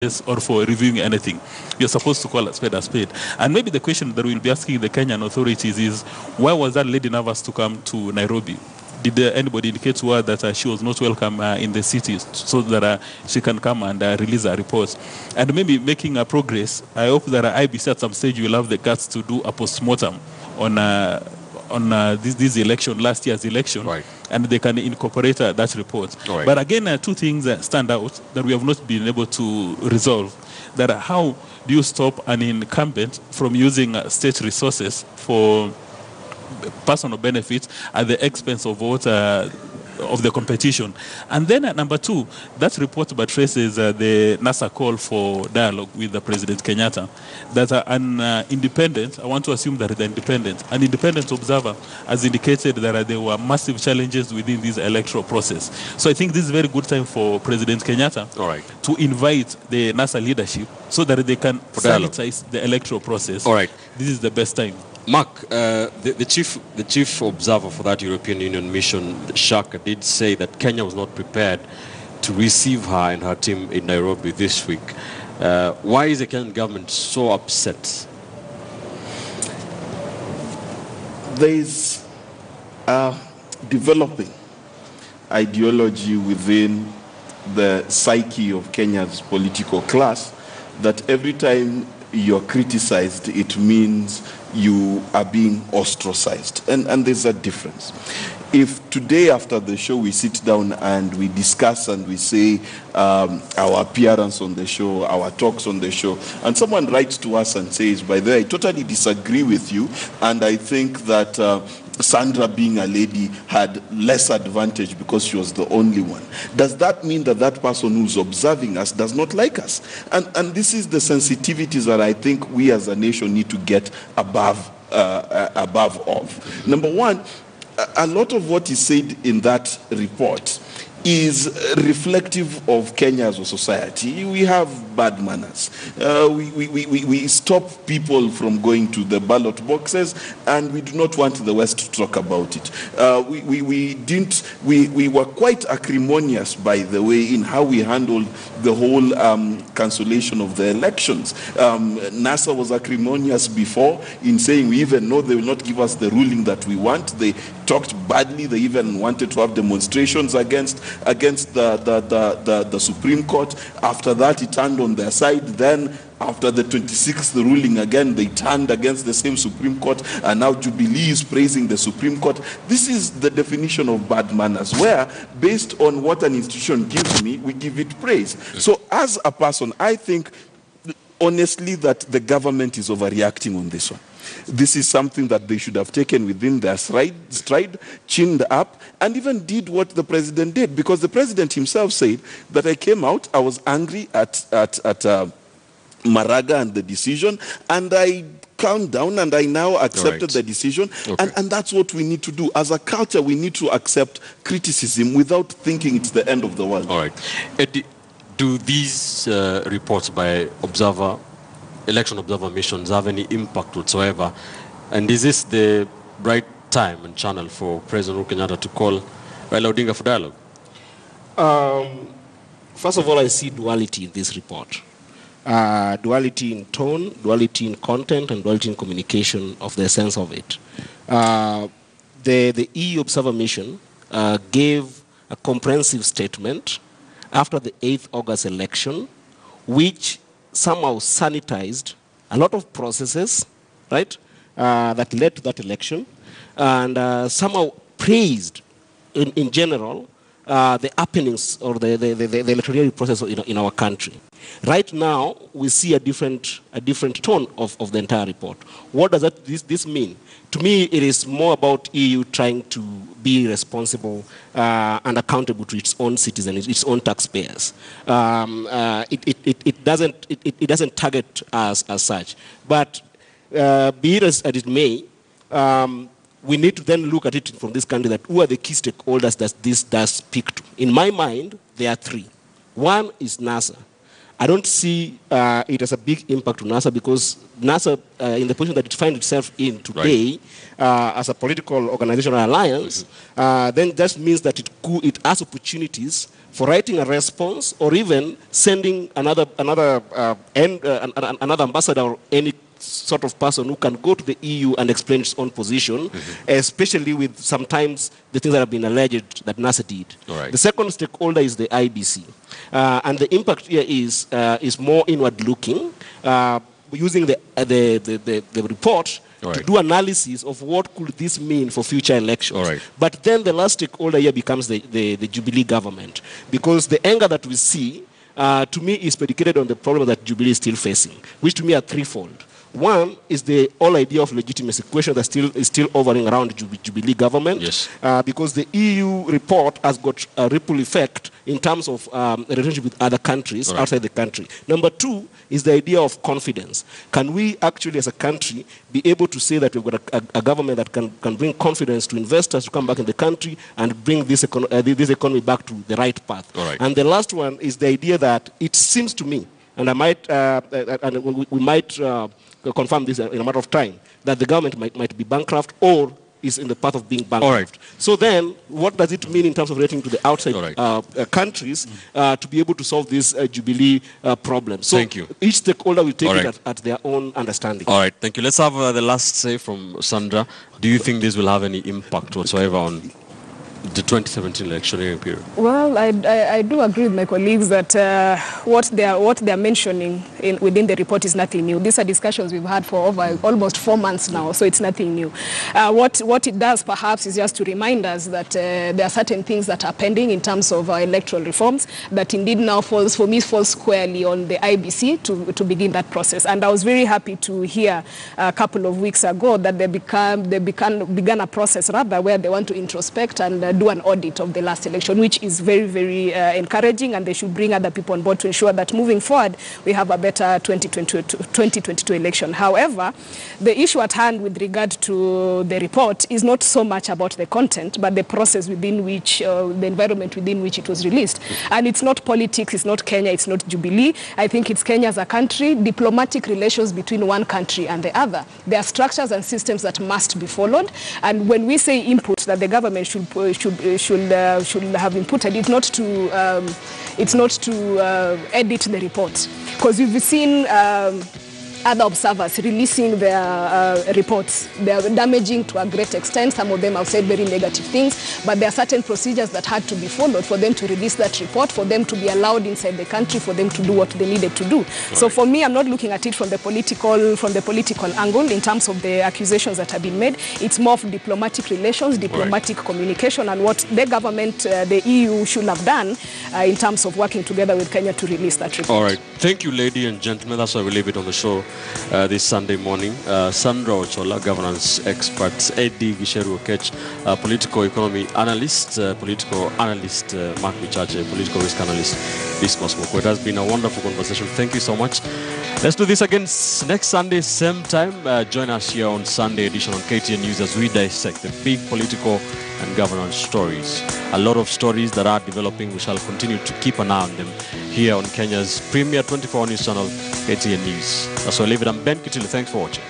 or for reviewing anything. You're supposed to call a spade. And maybe the question that we'll be asking the Kenyan authorities is, why was that lady nervous to come to Nairobi? Did anybody indicate to her that she was not welcome in the city so that she can come and release her reports? And maybe making a progress, I hope that IBC at some stage will have the guts to do a post-mortem on this election, last year's election, right, and they can incorporate that report. Right. But again, two things stand out that we have not been able to resolve. That how do you stop an incumbent from using state resources for personal benefits at the expense of of the competition? And then number two, that report traces the NASA call for dialogue with the President Kenyatta. That an independent, I want to assume that an independent observer has indicated that there were massive challenges within this electoral process. So I think this is a very good time for President Kenyatta to invite the NASA leadership so that they can sanitize the electoral process. This is the best time. Mark, the chief observer for that European Union mission, Shaka, did say that Kenya was not prepared to receive her and her team in Nairobi this week. Why is the Kenyan government so upset? There is a developing ideology within the psyche of Kenya's political class that every time you're criticized, it means you are being ostracized. And there's a difference. If today after the show we sit down and we discuss and we say our appearance on the show, our talks on the show, and someone writes to us and says, by the way, I totally disagree with you, and I think that Sandra being a lady had less advantage because she was the only one. Does that mean that that person who's observing us does not like us? And this is the sensitivities that I think we as a nation need to get above of. Number one, a lot of what is said in that report is reflective of Kenya as a society. We have bad manners. We stop people from going to the ballot boxes, and we do not want the West to talk about it. We were quite acrimonious, by the way, in how we handled the whole cancellation of the elections. NASA was acrimonious before in saying we even know they will not give us the ruling that we want. They talked badly. They even wanted to have demonstrations against the Supreme Court. After that, it turned on their side. Then after the 26th ruling again, they turned against the same Supreme Court, and now Jubilee is praising the Supreme Court. This is the definition of bad manners, where based on what an institution gives me, we give it praise. So as a person, I think honestly that the government is overreacting on this one. This is something that they should have taken within their stride, chinned up, and even did what the president did. Because the president himself said that I came out, I was angry at Maraga and the decision, and I calmed down and I now accepted the decision. And that's what we need to do. As a culture, we need to accept criticism without thinking it's the end of the world. All right. Eddie, do these reports by election observer missions have any impact whatsoever? And is this the right time and channel for President Uhuru Kenyatta to call Raila Odinga for dialogue? First of all, I see duality in this report. Duality in tone, duality in content, and duality in communication of the essence of it. The EU observer mission gave a comprehensive statement after the 8th August election, which somehow sanitized a lot of processes, right, that led to that election, and somehow praised, in general, the happenings or the electoral process in our country. Right now, we see a different tone of the entire report. What does this mean? To me, it is more about EU trying to be responsible and accountable to its own citizens, its own taxpayers. It doesn't target us as such. But be it as it may, we need to then look at it from this country, that who are the key stakeholders that this does speak to. In my mind, there are three. One is NASA. I don't see it as a big impact to NASA, because NASA, in the position that it finds itself in today, as a political organization or alliance, then just means that it has opportunities for writing a response, or even sending another ambassador or any sort of person who can go to the EU and explain its own position, especially with sometimes the things that have been alleged that NASA did. Right. The second stakeholder is the IBC. And the impact here is more inward-looking, using the report to do analysis of what could this mean for future elections. But then the last stakeholder here becomes the Jubilee government, because the anger that we see, to me, is predicated on the problem that Jubilee is still facing, which to me are threefold. One is the whole idea of legitimacy question that is still hovering around Jubilee government, because the EU report has got a ripple effect in terms of relationship with other countries outside the country. Number two is the idea of confidence. Can we actually, as a country, be able to say that we've got a government that can bring confidence to investors to come back in the country and bring this economy back to the right path? And the last one is the idea that it seems to me, and I might, we might confirm this in a matter of time, that the government might be bankrupt or is in the path of being bankrupt. So then, what does it mean in terms of relating to the outside countries to be able to solve this Jubilee problem? So each stakeholder will take it at their own understanding. All right, thank you. Let's have the last say from Sandra. Do you think this will have any impact whatsoever on the 2017 electionary period? Well, I do agree with my colleagues that what they are mentioning within the report is nothing new. These are discussions we've had for over almost 4 months now, so it's nothing new. What it does perhaps is just to remind us that there are certain things that are pending in terms of electoral reforms that indeed now falls squarely on the IBC to begin that process. And I was very happy to hear a couple of weeks ago that they began a process rather where they want to introspect and do an audit of the last election, which is very, very encouraging, and they should bring other people on board to ensure that moving forward we have a better 2022 election. However, the issue at hand with regard to the report is not so much about the content, but the process within which, the environment within which it was released. And it's not politics, it's not Kenya, it's not Jubilee. I think it's Kenya as a country, diplomatic relations between one country and the other. There are structures and systems that must be followed. And when we say input that the government should have inputted, it's not to edit the report, because we've seen other observers releasing their reports. They are damaging to a great extent. Some of them have said very negative things, but there are certain procedures that had to be followed for them to release that report, for them to be allowed inside the country, for them to do what they needed to do. So for me, I'm not looking at it from the political angle in terms of the accusations that have been made. It's more of diplomatic relations, diplomatic communication, and what the government, the EU, should have done in terms of working together with Kenya to release that report. All right. Thank you, ladies and gentlemen. That's why we leave it on the show this Sunday morning. Sandra Ochola, governance expert, Eddie Gisheru Okech, political economy analyst, Mark Michache, political risk analyst, Dismas Moko. It has been a wonderful conversation. Thank you so much. Let's do this again next Sunday, same time. Join us here on Sunday edition on KTN News as we dissect the big political and governance stories. A lot of stories that are developing. We shall continue to keep an eye on them here on Kenya's premier 24 news channel, KTN News. That's why I leave it. I'm Ben Kitili. Thanks for watching.